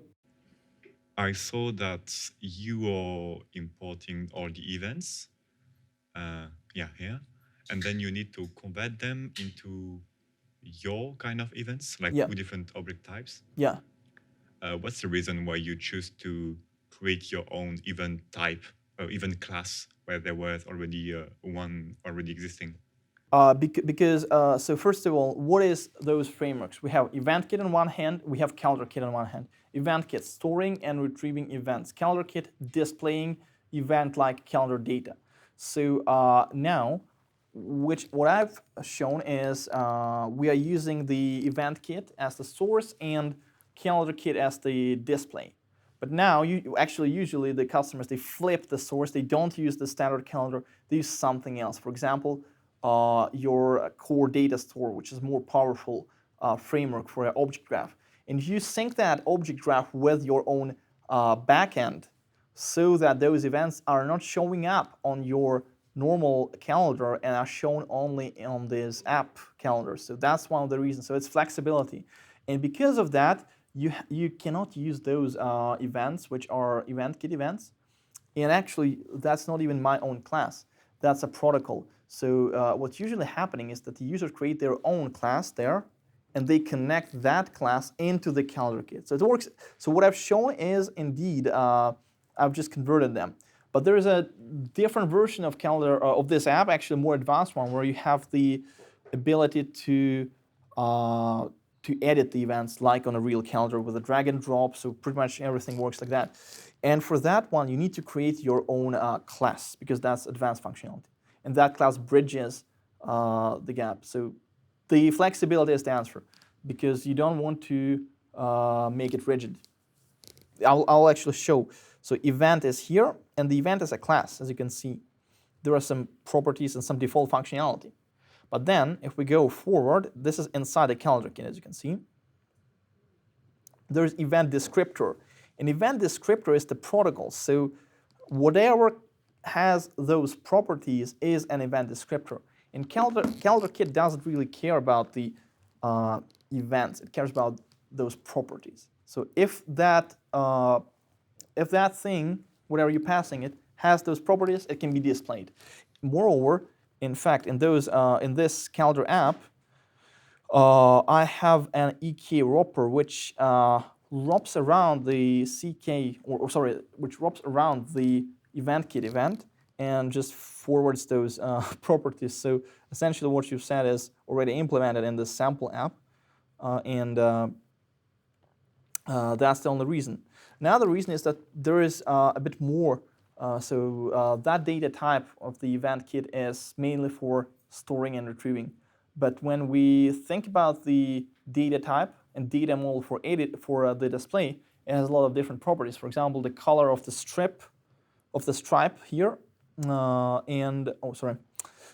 I saw that you are importing all the events, here, and then you need to convert them into your kind of events, like Yeah. 2 different object types. Yeah. What's the reason why you choose to create your own event type or event class where there was already one already existing? Because so first of all, what is those frameworks? We have EventKit on one hand, we have CalendarKit on one hand. EventKit storing and retrieving events. CalendarKit displaying event-like calendar data. So now, what I've shown is we are using the EventKit as the source and CalendarKit as the display. But now, usually the customers, they flip the source. They don't use the standard calendar. They use something else. For example, your core data store, which is more powerful framework for an object graph. And you sync that object graph with your own backend so that those events are not showing up on your normal calendar and are shown only on this app calendar. So that's one of the reasons. So it's flexibility. And because of that, you cannot use those events, which are EventKit events. And actually, that's not even my own class. That's a protocol. So what's usually happening is that the users create their own class there, and they connect that class into the CalendarKit. So it works. So what I've shown is indeed, I've just converted them. But there is a different version of calendar of this app, actually a more advanced one, where you have the ability to edit the events like on a real calendar with a drag and drop. So pretty much everything works like that. And for that one, you need to create your own class because that's advanced functionality. And that class bridges the gap. So the flexibility is the answer because you don't want to make it rigid. I'll actually show. So event is here, and the event is a class, as you can see. There are some properties and some default functionality. But then, if we go forward, this is inside the CalendarKit, as you can see. There's event descriptor. An event descriptor is the protocol. So whatever has those properties is an event descriptor. And CalendarKit doesn't really care about the events. It cares about those properties. So if that thing, whatever you're passing it, has those properties, it can be displayed. Moreover, in fact, in this calendar app, I have an EK wrapper which wraps around the which wraps around the EventKit event and just forwards those properties. So essentially, what you've said is already implemented in the sample app, and that's the only reason. Another reason is that there is a bit more. That data type of the EventKit is mainly for storing and retrieving. But when we think about the data type and data model for the display, it has a lot of different properties. For example, the color of the stripe here,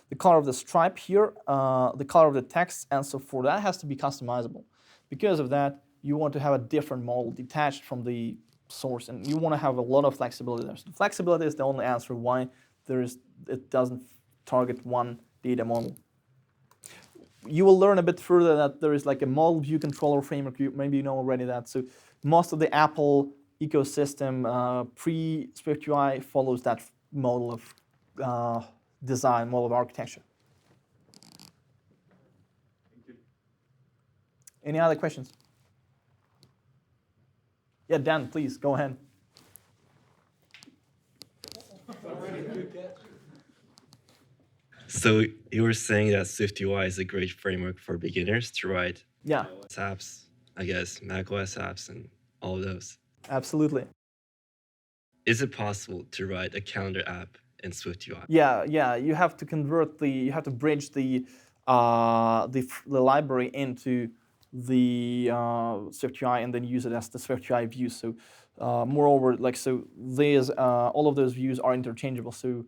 the color of the stripe here, the color of the text, and so forth. That has to be customizable. Because of that, you want to have a different model detached from the source, and you want to have a lot of flexibility there. So the flexibility is the only answer why it doesn't target one data model. You will learn a bit further that there is like a model view controller framework. Maybe you know already that. So most of the Apple ecosystem pre-SwiftUI follows that model of design, model of architecture. Any other questions? Yeah, Dan, please go ahead. So you were saying that SwiftUI is a great framework for beginners to write Yeah, apps, I guess, macOS apps and all of those. absolutely. Is it possible to write a calendar app in SwiftUI? Yeah. You have to bridge the library into the SwiftUI and then use it as the SwiftUI view. So moreover, all of those views are interchangeable. So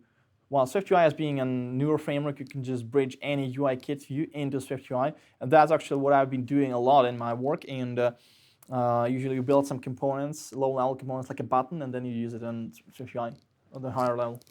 while SwiftUI as being a newer framework, you can just bridge any UI kit view into SwiftUI, and that's actually what I've been doing a lot in my work. And usually you build some components, low-level components like a button, and then you use it in SwiftUI at the higher level.